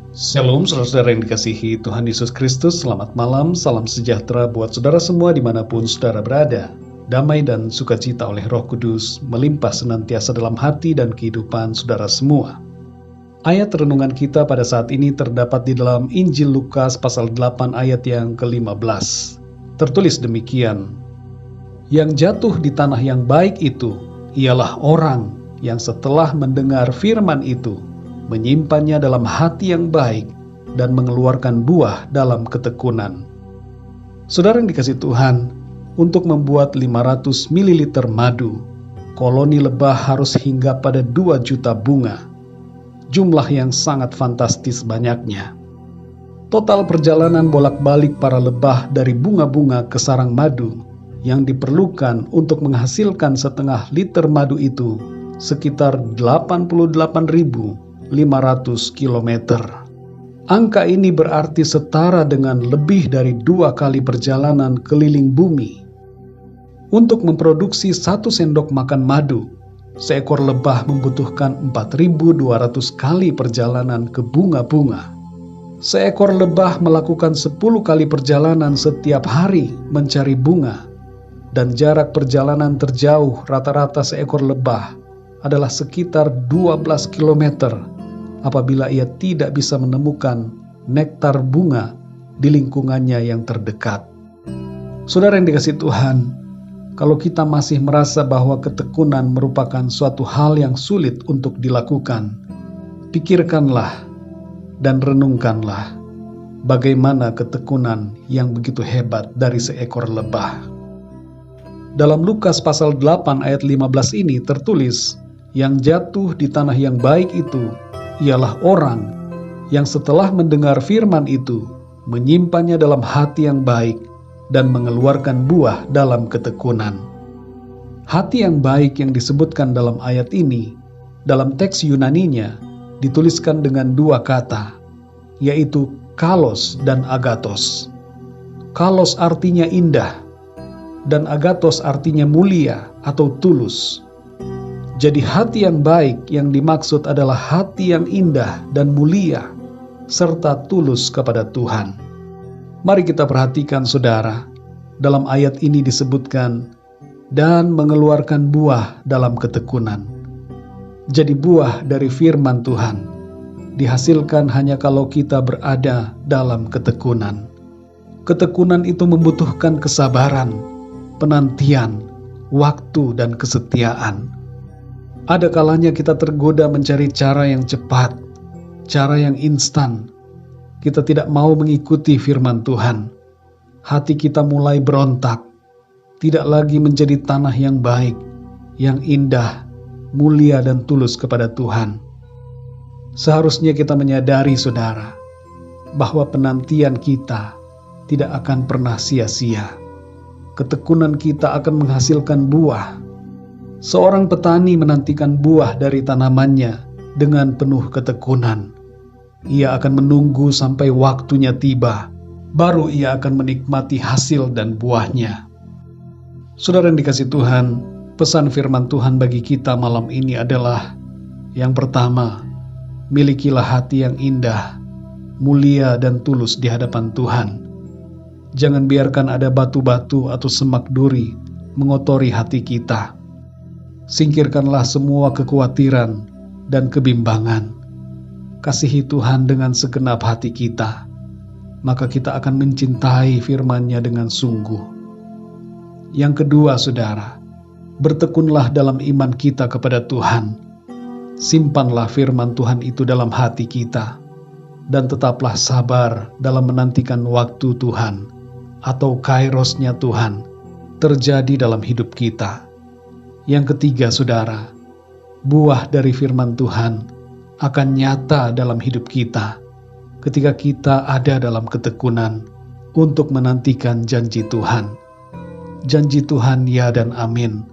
Shalom saudara-saudara yang dikasihi Tuhan Yesus Kristus. Selamat malam, salam sejahtera buat saudara semua dimanapun saudara berada. Damai dan sukacita oleh Roh Kudus melimpah senantiasa dalam hati dan kehidupan saudara semua. Ayat renungan kita pada saat ini terdapat di dalam Injil Lukas pasal 8 ayat yang ke-15. Tertulis demikian, yang jatuh di tanah yang baik itu ialah orang yang setelah mendengar firman itu menyimpannya dalam hati yang baik dan mengeluarkan buah dalam ketekunan. Saudara yang dikasihi Tuhan, untuk membuat 500 ml madu, koloni lebah harus hingga pada 2 juta bunga. Jumlah yang sangat fantastis banyaknya. Total perjalanan bolak-balik para lebah dari bunga-bunga ke sarang madu yang diperlukan untuk menghasilkan setengah liter madu itu sekitar 88.500 km. Angka ini berarti setara dengan lebih dari 2 kali perjalanan keliling bumi. Untuk memproduksi 1 sendok makan madu, seekor lebah membutuhkan 4.200 kali perjalanan ke bunga-bunga. Seekor lebah melakukan 10 kali perjalanan setiap hari mencari bunga, dan jarak perjalanan terjauh rata-rata seekor lebah adalah sekitar 12 km apabila ia tidak bisa menemukan nektar bunga di lingkungannya yang terdekat. Saudara yang dikasihi Tuhan, kalau kita masih merasa bahwa ketekunan merupakan suatu hal yang sulit untuk dilakukan, pikirkanlah dan renungkanlah bagaimana ketekunan yang begitu hebat dari seekor lebah. Dalam Lukas pasal 8 ayat 15 ini tertulis, yang jatuh di tanah yang baik itu ialah orang yang setelah mendengar firman itu menyimpannya dalam hati yang baik dan mengeluarkan buah dalam ketekunan. Hati yang baik yang disebutkan dalam ayat ini, dalam teks Yunaninya dituliskan dengan 2 kata, yaitu kalos dan agathos. Kalos artinya indah, dan agathos artinya mulia atau tulus. Jadi hati yang baik yang dimaksud adalah hati yang indah dan mulia, serta tulus kepada Tuhan. Mari kita perhatikan saudara, dalam ayat ini disebutkan, dan mengeluarkan buah dalam ketekunan. Jadi buah dari firman Tuhan dihasilkan hanya kalau kita berada dalam ketekunan. Ketekunan itu membutuhkan kesabaran, penantian, waktu, dan kesetiaan. Ada kalanya kita tergoda mencari cara yang cepat, cara yang instan. Kita tidak mau mengikuti firman Tuhan. Hati kita mulai berontak, tidak lagi menjadi tanah yang baik, yang indah, mulia dan tulus kepada Tuhan. Seharusnya kita menyadari saudara, bahwa penantian kita tidak akan pernah sia-sia. Ketekunan kita akan menghasilkan buah. Seorang petani menantikan buah dari tanamannya dengan penuh ketekunan. Ia akan menunggu sampai waktunya tiba, baru ia akan menikmati hasil dan buahnya. Saudara yang dikasihi Tuhan, pesan firman Tuhan bagi kita malam ini adalah, yang pertama, milikilah hati yang indah, mulia dan tulus di hadapan Tuhan. Jangan biarkan ada batu-batu atau semak duri mengotori hati kita. Singkirkanlah semua kekhawatiran dan kebimbangan. Kasihi Tuhan dengan segenap hati kita, maka kita akan mencintai firman-Nya dengan sungguh. Yang kedua, saudara, bertekunlah dalam iman kita kepada Tuhan. Simpanlah firman Tuhan itu dalam hati kita, dan tetaplah sabar dalam menantikan waktu Tuhan, atau kairosnya Tuhan, terjadi dalam hidup kita. Yang ketiga, saudara, buah dari firman Tuhan akan nyata dalam hidup kita ketika kita ada dalam ketekunan untuk menantikan janji Tuhan. Janji Tuhan ya dan amin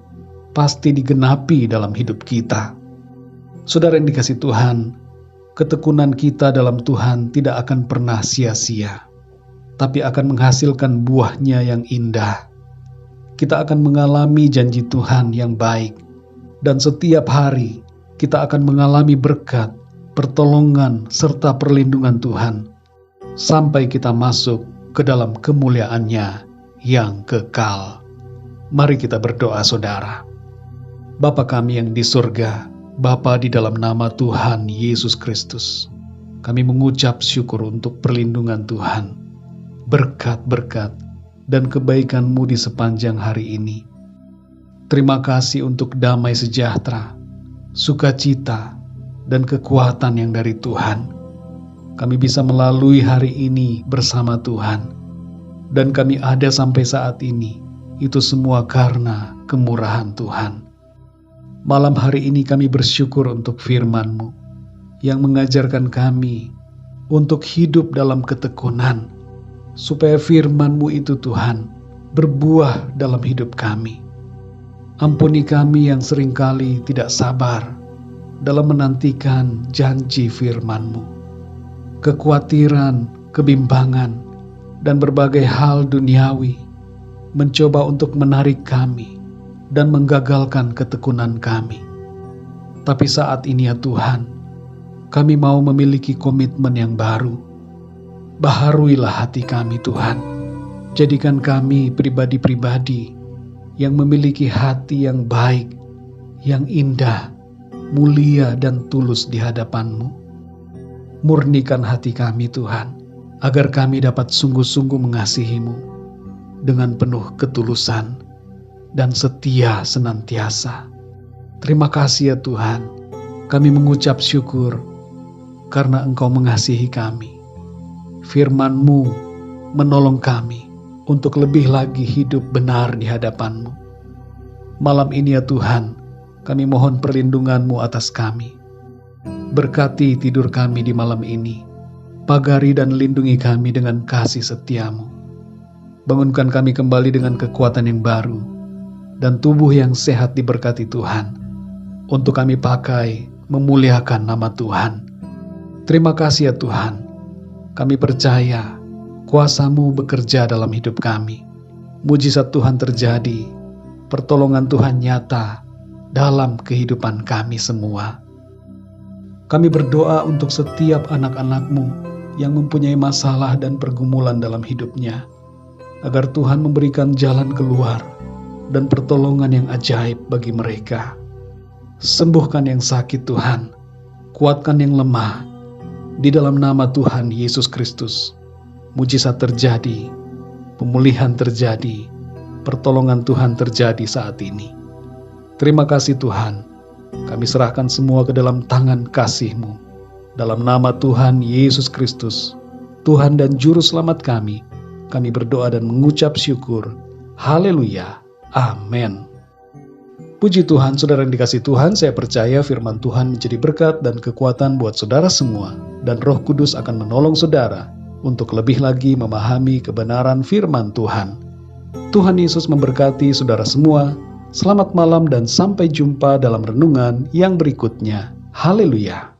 pasti digenapi dalam hidup kita. Saudara yang dikasihi Tuhan, ketekunan kita dalam Tuhan tidak akan pernah sia-sia, tapi akan menghasilkan buahnya yang indah. Kita akan mengalami janji Tuhan yang baik, dan setiap hari kita akan mengalami berkat pertolongan, serta perlindungan Tuhan, sampai kita masuk ke dalam kemuliaan-Nya yang kekal. Mari kita berdoa, saudara. Bapa kami yang di surga, Bapa, di dalam nama Tuhan Yesus Kristus, kami mengucap syukur untuk perlindungan Tuhan, berkat-berkat dan kebaikan-Mu di sepanjang hari ini. Terima kasih untuk damai sejahtera, sukacita, dan kekuatan yang dari Tuhan. Kami bisa melalui hari ini bersama Tuhan, dan kami ada sampai saat ini. Itu semua karena kemurahan Tuhan. Malam hari ini kami bersyukur untuk firman-Mu yang mengajarkan kami untuk hidup dalam ketekunan, supaya firman-Mu itu Tuhan berbuah dalam hidup kami. Ampuni kami yang seringkali tidak sabar dalam menantikan janji firman-Mu. Kekhawatiran, kebimbangan, dan berbagai hal duniawi mencoba untuk menarik kami dan menggagalkan ketekunan kami. Tapi saat ini ya Tuhan, kami mau memiliki komitmen yang baru. Baharuilah hati kami Tuhan. Jadikan kami pribadi-pribadi yang memiliki hati yang baik, yang indah, mulia dan tulus di hadapan-Mu. Murnikan hati kami Tuhan, agar kami dapat sungguh-sungguh mengasihi-Mu dengan penuh ketulusan dan setia senantiasa. Terima kasih ya Tuhan, kami mengucap syukur karena Engkau mengasihi kami. Firman-Mu menolong kami untuk lebih lagi hidup benar di hadapan-Mu. Malam ini ya Tuhan, kami mohon perlindungan-Mu atas kami. Berkati tidur kami di malam ini, pagari dan lindungi kami dengan kasih setia-Mu. Bangunkan kami kembali dengan kekuatan yang baru, dan tubuh yang sehat diberkati Tuhan, untuk kami pakai memuliakan nama Tuhan. Terima kasih ya Tuhan, kami percaya kuasa-Mu bekerja dalam hidup kami. Mujizat Tuhan terjadi, pertolongan Tuhan nyata dalam kehidupan kami semua. Kami berdoa untuk setiap anak-anak-Mu yang mempunyai masalah dan pergumulan dalam hidupnya, agar Tuhan memberikan jalan keluar dan pertolongan yang ajaib bagi mereka. Sembuhkan yang sakit Tuhan, kuatkan yang lemah. Di dalam nama Tuhan Yesus Kristus, mujizat terjadi, pemulihan terjadi, pertolongan Tuhan terjadi saat ini. Terima kasih Tuhan, kami serahkan semua ke dalam tangan kasih-Mu. Dalam nama Tuhan Yesus Kristus, Tuhan dan Juru Selamat kami berdoa dan mengucap syukur. Haleluya. Amin. Puji Tuhan, saudara yang dikasihi Tuhan, saya percaya firman Tuhan menjadi berkat dan kekuatan buat saudara semua, dan Roh Kudus akan menolong saudara untuk lebih lagi memahami kebenaran firman Tuhan. Tuhan Yesus memberkati saudara semua. Selamat malam dan sampai jumpa dalam renungan yang berikutnya. Haleluya.